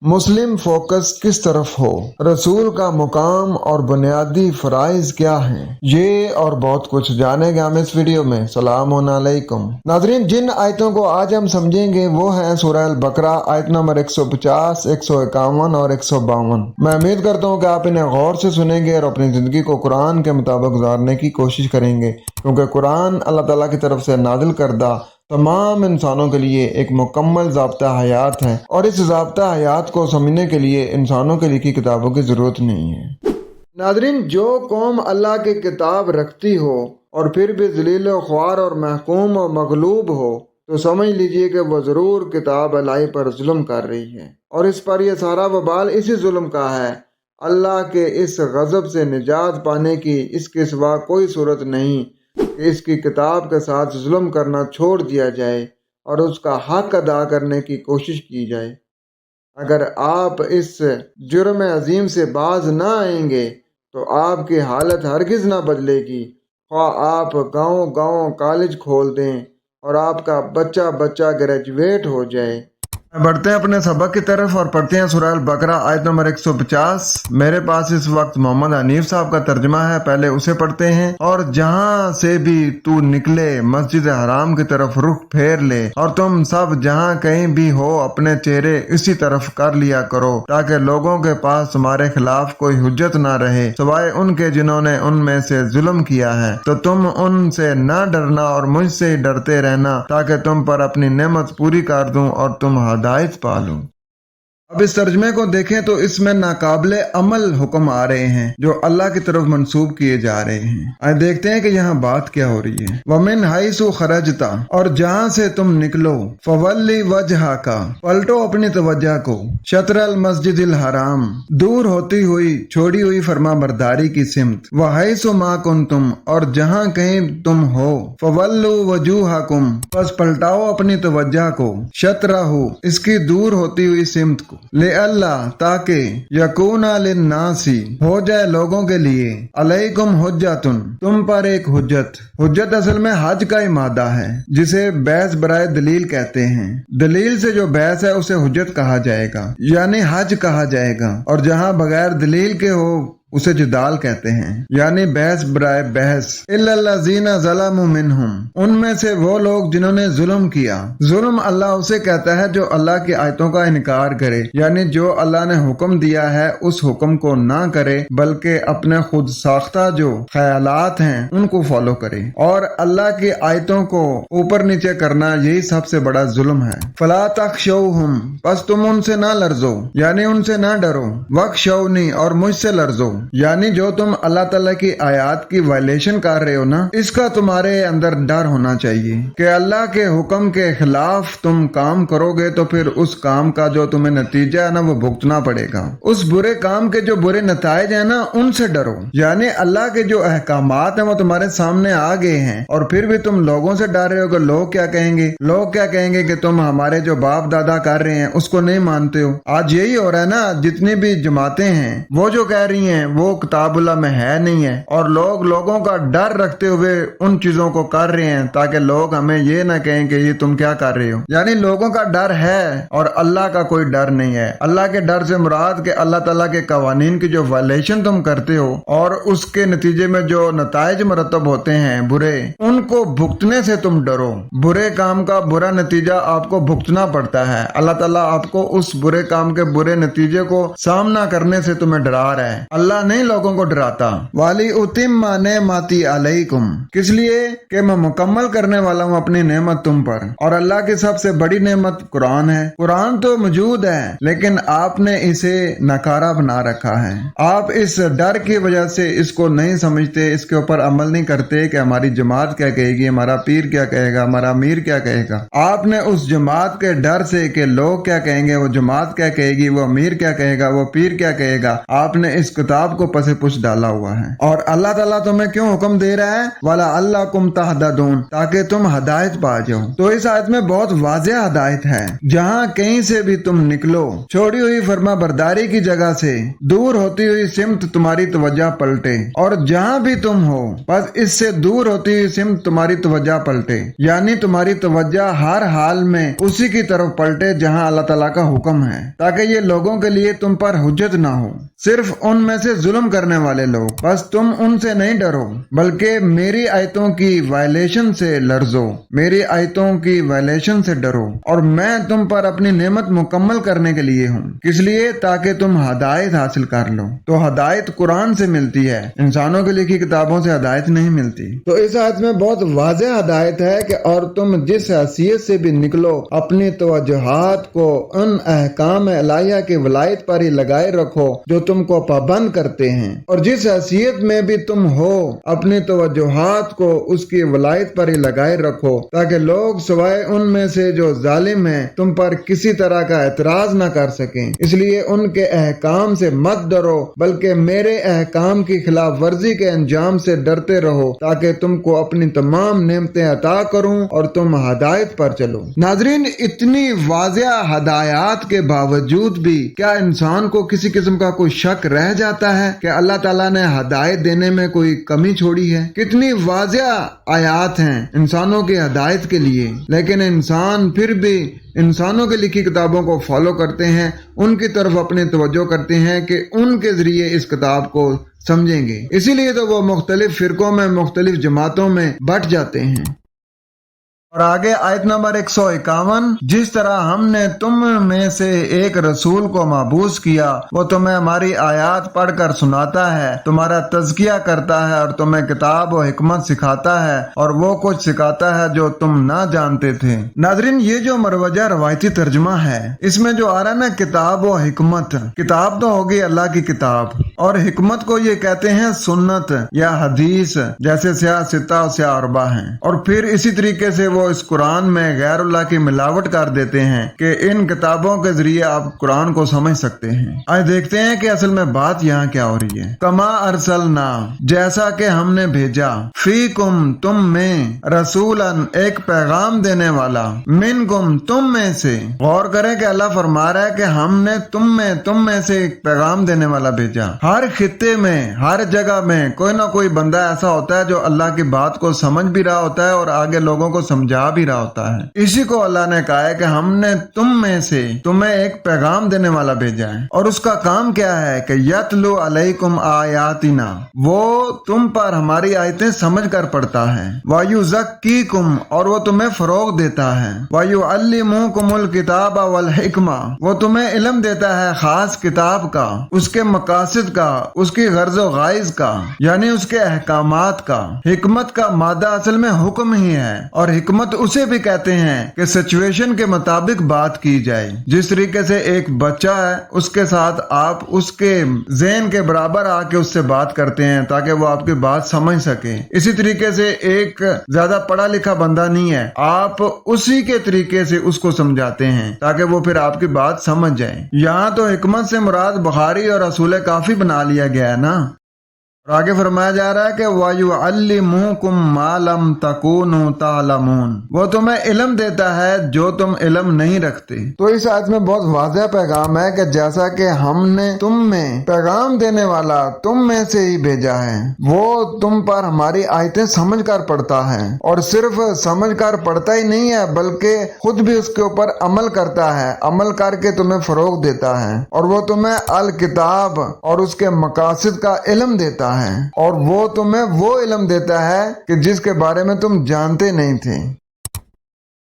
मुस्लिम focus किस तरफ हो, रसूल का मुकाम और बुनियादी फराइज क्या हैं, ये और बहुत कुछ जानेंगे हम इस वीडियो में। सलाम अलैकुम नाज़रीन, जिन आयतों को आज हम समझेंगे वो हैं सूरह अल बकरा आयत नंबर 150, 151 और 152। मैं उम्मीद करता हूँ कि आप इन्हें गौर से सुनेंगे और अपनी ज़िंदगी को कुरान के मुताबिक गुजारने की कोशिश करेंगे, क्योंकि कुरान अल्लाह ताला की तरफ से नाजिल करदा तमाम इंसानों के लिए एक मुकम्मल ज़ाब्ता हयात है, और इस ज़ाब्ता हयात को समझने के लिए इंसानों के लिखी किताबों की ज़रूरत नहीं है। नाज़रीन, जो कौम अल्लाह की किताब रखती हो और फिर भी ज़लील ख्वार और महकूम और मगलूब हो, तो समझ लीजिए कि वह ज़रूर किताब अल्लाह पर जुल्म कर रही है, और इस पर यह सारा वबाल इसी जुल्म का है। अल्लाह के इस गज़ब से निजात पाने की इसके सिवा कोई सूरत नहीं कि इसकी किताब के साथ जुल्म करना छोड़ दिया जाए और उसका हक अदा करने की कोशिश की जाए। अगर आप इस जुर्म अजीम से बाज ना आएंगे तो आपकी हालत हरगिज़ ना बदलेगी, ख्वाह आप गांव कॉलेज खोल दें और आपका बच्चा बच्चा ग्रेजुएट हो जाए। बढ़ते हैं अपने सबक की तरफ और पढ़ते हैं सूरह अल बकरा आयत नंबर 150। मेरे पास इस वक्त मोहम्मद हनीफ साहब का तर्जुमा है, पहले उसे पढ़ते हैं। और जहाँ से भी तू निकले मस्जिद हराम की तरफ रुख फेर ले, और तुम सब जहाँ कहीं भी हो अपने चेहरे इसी तरफ कर लिया करो, ताकि लोगों के पास तुम्हारे खिलाफ कोई हुज्जत ना रहे सिवाय उनके जिन्होंने उनमें से जुल्म किया है। तो तुम उनसे न डरना और मुझसे ही डरते रहना, ताकि तुम पर अपनी नेमत पूरी कर दूं और तुम हिदायत पालूं। अब इस तर्जमे को देखें तो इसमें नाकाबिले अमल हुक्म आ रहे हैं जो अल्लाह की तरफ मंसूब किए जा रहे हैं। आइए देखते हैं कि यहाँ बात क्या हो रही है। वमिन हाइसु खरजता, और जहाँ से तुम निकलो, फवल्ली वजहा का, पलटो अपनी तवज्जा को, शत्रल मस्जिदिल हराम, दूर होती हुई छोड़ी हुई फरमा बरदारी की सिमत, व हाइसु मा कुंतुम, और जहाँ कहीं तुम हो, फवल्लु वजूहाकुम, बस पलटाओ अपनी तवज्जा को, शत्रहु, इसकी दूर होती हुई सिमत को, ले अल्लाह, ताकि यकूना लिन्नासी, हो जाए लोगों के लिए, अलैकुम हुज्जतुन, तुम पर एक हुज्जत। हुज्जत असल में हज का ही मादा है, जिसे बहस बराए दलील कहते हैं। दलील से जो बहस है उसे हुज्जत कहा जाएगा, यानी हज कहा जाएगा, और जहाँ बगैर दलील के हो उसे जिदाल कहते हैं, यानी बहस बराए बहस। इल्लल्लज़ीना ज़लमू मिनहुम, उनमें से वो लोग जिन्होंने जुल्म किया। जुल्म अल्लाह उसे कहता है जो अल्लाह की आयतों का इनकार करे, यानी जो अल्लाह ने हुक्म दिया है उस हुक्म को ना करे, बल्कि अपने खुद साख्ता जो ख्यालात हैं उनको फॉलो करे, और अल्लाह की आयतों को ऊपर नीचे करना यही सबसे बड़ा जुल्म है। फला तख्शौहुम, बस तुम उनसे ना लर्जो, यानी उनसे ना डरो। वख्शौनी, और मुझसे लर्जो, यानी जो तुम अल्लाह ताला की आयत की वायलेशन कर रहे हो ना, इसका तुम्हारे अंदर डर होना चाहिए कि अल्लाह के हुक्म के खिलाफ तुम काम करोगे तो फिर उस काम का जो तुम्हें नतीजा है ना वो भुगतना पड़ेगा। उस बुरे काम के जो बुरे नताइज है ना उनसे डरो, यानी अल्लाह के जो अहकामात है वो तुम्हारे सामने आ गए हैं, और फिर भी तुम लोगों से डर रहे हो कि लोग क्या कहेंगे। लोग क्या कहेंगे कि तुम हमारे जो बाप दादा कर रहे हैं उसको नहीं मानते हो। आज यही हो रहा है ना, जितनी भी जमातें हैं वो जो कह रही हैं वो किताबुल्लाह में है नहीं है, और लोग लोगों का डर रखते हुए उन चीजों को कर रहे हैं ताकि लोग हमें ये ना कहें कि ये तुम क्या कर रहे हो। यानी लोगों का डर है और अल्लाह का कोई डर नहीं है। अल्लाह के डर से मुराद के अल्लाह ताला के कवानीन की जो वायलेशन तुम करते हो और उसके नतीजे में जो नताइज मरतब होते हैं बुरे, उनको भुगतने से तुम डरो। बुरे काम का बुरा नतीजा आपको भुगतना पड़ता है। अल्लाह ताला आपको उस बुरे काम के बुरे नतीजे को सामना करने से तुम्हें डरा रहा है। अल्लाह नहीं लोगों को डराता। वाली उतिम्मा नेमती अलैकुम, किस लिए कि मैं मुकम्मल करने वाला हूँ अपनी नेमत तुम पर। और अल्लाह की सबसे बड़ी नेमत कुरान है। कुरान तो मौजूद है लेकिन आपने इसे नकारा बना रखा है। आप इस डर की वजह से इसको नहीं समझते, इसके ऊपर अमल नहीं करते कि हमारी जमात क्या कहेगी, हमारा पीर क्या कहेगा, हमारा अमीर क्या कहेगा। आपने उस जमात के डर से कि लोग क्या कहेंगे, वो जमात क्या कहेगी, वो अमीर क्या कहेगा, वो पीर क्या कहेगा, आपने इस किताब किताब को पसे पुछ डाला हुआ है। और अल्लाह ताला तुम्हें क्यों हुक्म दे रहा है, वाला अल्लाह कुम तहदून, ताकि तुम हदायत पा जाओ। तो इस आयत में बहुत वाज़ेह हदायत है, जहाँ कहीं से भी तुम निकलो, छोड़ी हुई फर्मा बरदारी की जगह से दूर होती हुई सिमत तुम्हारी तवज्जो पलटे, और जहाँ भी तुम हो बस इससे दूर होती हुई सिमत तुम्हारी तवज्जो पलटे, यानी तुम्हारी तवज्जो हर हाल में उसी की तरफ पलटे जहाँ अल्लाह ताला का हुक्म है, ताकि ये लोगों के लिए तुम पर हुज्जत ना हो, सिर्फ उनमें से जुल्म करने वाले लोग। बस तुम उनसे नहीं डरो, बल्कि मेरी आयतों की वायलेशन से लर्जो, मेरी आयतों की वायलेशन से डरो, और मैं तुम पर अपनी नेमत मुकम्मल करने के लिए हूँ। किस लिए? ताकि तुम हदायत हासिल कर लो। तो हदायत कुरान से मिलती है, इंसानों की लिखी किताबों से हदायत नहीं मिलती। तो इस आयत में बहुत वाज़ेह हदायत है कि और तुम जिस हैसियत से भी निकलो, अपनी तवज्जुहात को उन अहकाम इलाहिया की वलायत पर ही लगाए रखो जो तुमको पाबंद करते हैं, और जिस हैसियत में भी तुम हो अपनी तवज्जुहात को उसकी वलायत पर ही लगाए रखो, ताकि लोग सिवाय उनमें से जो जालिम है तुम पर किसी तरह का एतराज न कर सकें। इसलिए उनके अहकाम से मत डरो, बल्कि मेरे अहकाम की खिलाफ वर्जी के अंजाम से डरते रहो, ताकि तुमको अपनी तमाम नेमतें अता करूं और तुम हदायत पर चलो। नाजरीन, इतनी वाज़ेह हदायत के बावजूद भी क्या इंसान को किसी किस्म का कोई शक रह जाता है कि अल्लाह ताला ने हदायत देने में कोई कमी छोड़ी है? कितनी वाज़ेह आयात हैं इंसानों की हदायत के लिए, लेकिन इंसान फिर भी इंसानों की लिखी किताबों को फॉलो करते हैं, उनकी तरफ अपनी तवज्जो करते हैं कि उनके जरिए इस किताब को समझेंगे। इसीलिए तो वो मुख्तलिफ फिरकों में, मुख्तलिफ जमातों में बट जाते हैं। और आगे आयत नंबर 151, जिस तरह हमने तुम में से एक रसूल को मबूस किया, वो तुम्हें हमारी आयात पढ़कर सुनाता है, तुम्हारा तज़किया करता है और तुम्हें किताब और हिकमत सिखाता है, और वो कुछ सिखाता है जो तुम ना जानते थे। नाज़रीन, ये जो मरवजा रवायती तर्जुमा है, इसमें जो आ रहा है ना किताब और हिकमत, किताब तो होगी अल्लाह की किताब, और हिकमत को ये कहते हैं सुन्नत या हदीस, जैसे सियासिता और सियारबा है। और फिर इसी तरीके से वो इस कुरान में गैरुल्लाह की मिलावट कर देते हैं कि इन किताबों के जरिए आप कुरान को समझ सकते हैं। आज देखते हैं कि असल में बात यहाँ क्या हो रही है। कमा अरसलना, जैसा कि हमने भेजा, फीकुम, तुम में, रसूलन, एक पैगाम देने वाला, मिनकुम, तुम में से। गौर करें कि अल्लाह फरमा रहा है कि हमने तुम में से एक पैगाम देने वाला भेजा। हर खित्ते में, हर जगह में कोई ना कोई बंदा ऐसा होता है जो अल्लाह की बात को समझ भी रहा होता है और आगे लोगों को समझा भी रहा होता है। इसी को अल्लाह ने कहा है कि हमने तुम में से तुम्हें एक पैगाम देने वाला भेजा है, और उसका काम क्या है कि यतलु अलैकुम आयातिना, वो तुम पर हमारी आयतें समझ कर पढ़ता है, वयुज़क्कीकुम, और वो तुम्हें फरोग देता है, वयुअल्लिमुकुमुल किताब वल हिकमा, वो तुम्हें इल्म देता है खास किताब का, उसके मकासद का, उसकी गर्ज व गाइज का, यानी उसके अहकामात का। हिकमत का मादा असल में हुक्म ही है, और हिकमत उसे भी कहते हैं कि सिचुएशन के मुताबिक बात की जाए। जिस तरीके से एक बच्चा है, उसके साथ आप उसके ज़हन के बराबर आके उससे बात करते हैं ताकि वो आपकी बात समझ सके, इसी तरीके से एक ज्यादा पढ़ा लिखा बंदा नहीं है, आप उसी के तरीके से उसको समझाते हैं ताकि वो फिर आपकी बात समझ जाए। यहाँ तो हिकमत से मुराद बुखारी और रसूल काफी बना लिया गया है ना। और आगे फरमाया जा रहा है कि वयुअल्लिमुकुम मा लम तकूनु तालमून, वो तुम्हें इल्म देता है जो तुम इल्म नहीं रखते। तो इस आयत में बहुत वाज़ेह पैगाम है कि जैसा कि हमने तुम में पैगाम देने वाला तुम में से ही भेजा है, वो तुम पर हमारी आयतें समझ कर पढ़ता है, और सिर्फ समझ कर पढ़ता ही नहीं है बल्कि खुद भी उसके ऊपर अमल करता है, अमल करके तुम्हें फरोग देता है, और वो तुम्हें अल किताब और उसके मकासद का इल्म देता है, और वो तुम्हें वो इल्म देता है कि जिसके बारे में तुम जानते नहीं थे।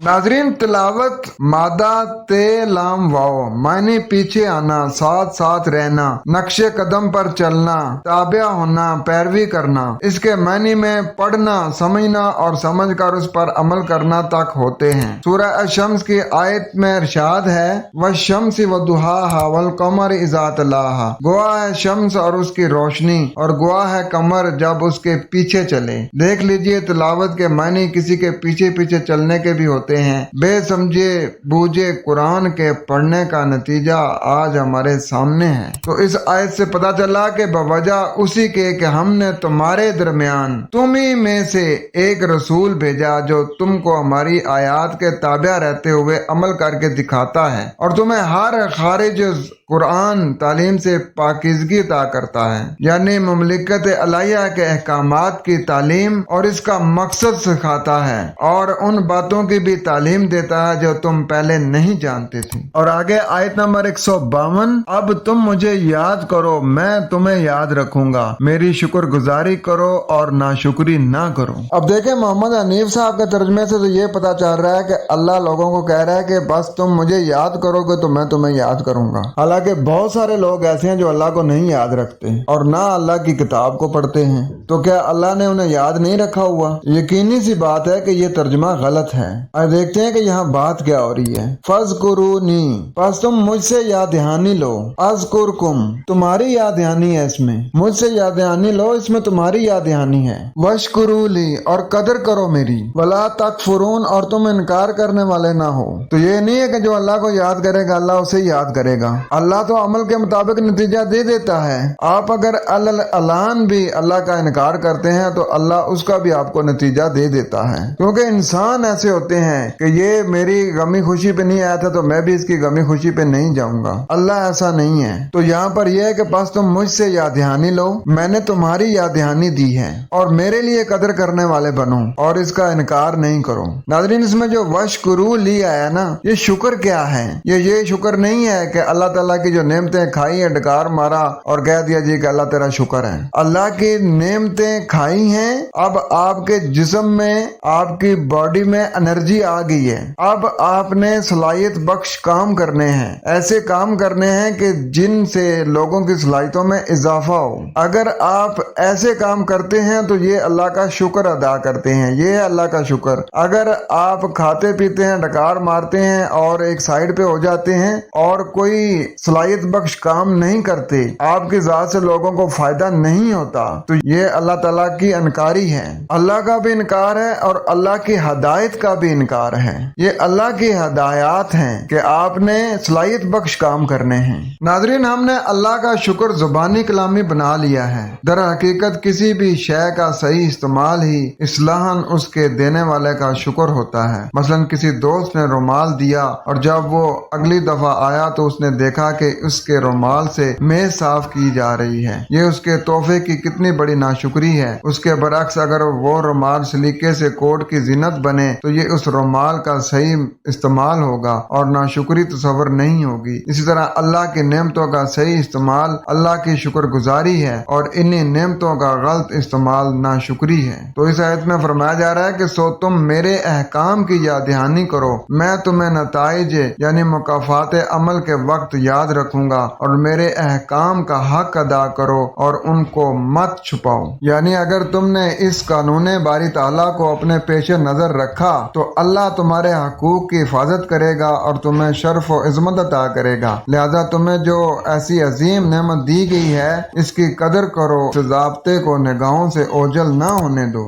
नाजरीन, तिलावत मादा ते लाम वाओ, मायने पीछे आना, साथ साथ रहना, नक्शे कदम पर चलना, ताबिया होना, पैरवी करना। इसके मायने में पढ़ना, समझना और समझकर उस पर अमल करना तक होते हैं। सूरह अश-शम्स की आयत में इरशाद है, वश-शम्सी वदुहाहा वल कमर इज़ा तलाहा, गोआ है शम्स और उसकी रोशनी, और गोआ है कमर जब उसके पीछे चले। देख लीजिए, तिलावत के मायने किसी के पीछे पीछे चलने के भी होते पढ़ते हैं। बेसमझे बूझे कुरान के पढ़ने का नतीजा आज हमारे सामने है। तो इस आयत से पता चला कि बवजह उसी के कि हमने तुम्हारे दरमियान तुम्ही में से एक रसूल भेजा जो तुमको हमारी आयात के ताबिया रहते हुए अमल करके दिखाता है और तुम्हें हर खारिज कुरान तालीम से पाकीज़गी अता करता है, यानी मुमलिकत अलैया के अहकामात की तालीम और इसका मकसद सिखाता है और उन बातों की भी तालीम देता है जो तुम पहले नहीं जानते थे। और आगे आयत नंबर 152, अब तुम मुझे याद करो मैं तुम्हें याद रखूंगा, मेरी शुक्रगुजारी करो और नाशुक्री ना करो। अब देखें मोहम्मद हनीफ साहब के तर्जमे से तो ये पता चल रहा है कि अल्लाह लोगों को कह रहा है कि बस तुम मुझे याद करोगे तो मैं तुम्हें याद करूंगा। हालांकि बहुत सारे लोग ऐसे हैं जो अल्लाह को नहीं याद रखते और ना अल्लाह की किताब को पढ़ते हैं। तो क्या अल्लाह ने उन्हें याद नहीं रखा हुआ? यकीनी सी बात है कि ये तर्जमा गलत है। अब देखते हैं कि यहाँ बात क्या हो रही है। फज़कुरूनी, बस तुम मुझसे याद दहानी लो। अज़कुरकुम, तुम्हारी याद दहानी है इसमें, मुझसे याद दहानी लो, इसमें तुम्हारी याद दहानी है। वशकुरूली, और कदर करो मेरी। वला तकफुरून, और तुम इनकार करने वाले ना हो। तो ये नहीं है कि जो अल्लाह को याद करेगा अल्लाह उसे याद करेगा। अल्लाह तो अमल के मुताबिक नतीजा दे देता है। आप अगर अलान भी अल्लाह का इनकार करते हैं तो अल्लाह उसका भी आपको नतीजा दे देता है, क्योंकि इंसान ऐसे होते हैं कि ये मेरी गमी खुशी पे नहीं आया था तो मैं भी इसकी गमी खुशी पे नहीं जाऊंगा। अल्लाह ऐसा नहीं है। तो यहाँ पर यह है कि बस तुम मुझसे याद दहानी लो, मैंने तुम्हारी याद दहानी दी है और मेरे लिए कदर करने वाले बनो और इसका इनकार नहीं करो। नाज़रीन, इसमें जो वशकुरू ली आया ना, ये शुक्र क्या है? ये शुक्र नहीं है कि अल्लाह ताला की जो नेमतें खाई है डकार मारा और कह दिया जी कि अल्लाह तेरा शुक्र है। अल्लाह की नेमतें खाई हैं, अब आपके जिस्म में आपकी बॉडी में एनर्जी आ गई है। अब आपने सलाहियत बख्श काम करने हैं, ऐसे काम करने हैं कि जिनसे लोगों की सलाहियतों में इजाफा हो। अगर आप ऐसे काम करते हैं तो ये अल्लाह का शुक्र अदा करते हैं, ये है अल्लाह का शुक्र। अगर आप खाते पीते हैं, डकार मारते हैं और एक साइड पे हो जाते हैं और कोई सलाहियत बख्श काम नहीं करते, आपकी जात से लोगों को फायदा नहीं होता, तो ये अल्लाह ताला की इनकारी है। अल्लाह का भी इनकार है और अल्लाह की हदायत का भी इनकार है। ये अल्लाह की हदायत हैं कि आपने सलाहियत बख्श काम करने हैं। नाज़रीन, हमने अल्लाह का शुक्र जुबानी कलामी बना लिया है। दर हकीकत किसी भी शय का सही इस्तेमाल ही इस्लाहन उसके देने वाले का शुक्र होता है। मसलन किसी दोस्त ने रुमाल दिया और जब वो अगली दफा आया तो उसने देखा कि उसके रुमाल से मेज साफ की जा रही है। ये उसके तोहफे की कितनी बड़ी नाशुक्री है। उसके बरक्स अगर वो रुमाल सलीके से कोट की जिनत बने तो ये उस रुमाल का सही इस्तेमाल होगा और नाशुक्री तस्वर नहीं होगी। इसी तरह अल्लाह की नेमतों का सही इस्तेमाल अल्लाह की शुक्रगुजारी है और इन्हीं नेमतों का गलत इस्तेमाल नाशुक्री है। तो इस आयत में फरमाया जा रहा है कि सो तुम मेरे अहकाम की याद दहानी करो, मैं तुम्हें नताइज यानी मुकाफात अमल के वक्त याद रखूंगा और मेरे अहकाम का हक अदा करो और उनको मत छुपाओ। यानी अगर तुमने इस कानून बारी ताला को अपने पेश नजर रखा तो अल्लाह तुम्हारे हकूक की हिफाजत करेगा और तुम्हें शर्फ और इज़्ज़त अता करेगा। लिहाजा तुम्हें जो ऐसी अजीम नेमत दी गई है इसकी कदर करो, इस ज़ाब्ते को निगाहों से ओझल ना होने दो।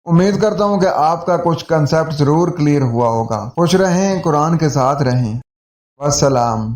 उम्मीद करता हूँ कि आपका कुछ कंसेप्ट जरूर क्लियर हुआ होगा। खुश रहें, कुरान के साथ रहें। वस्सलाम।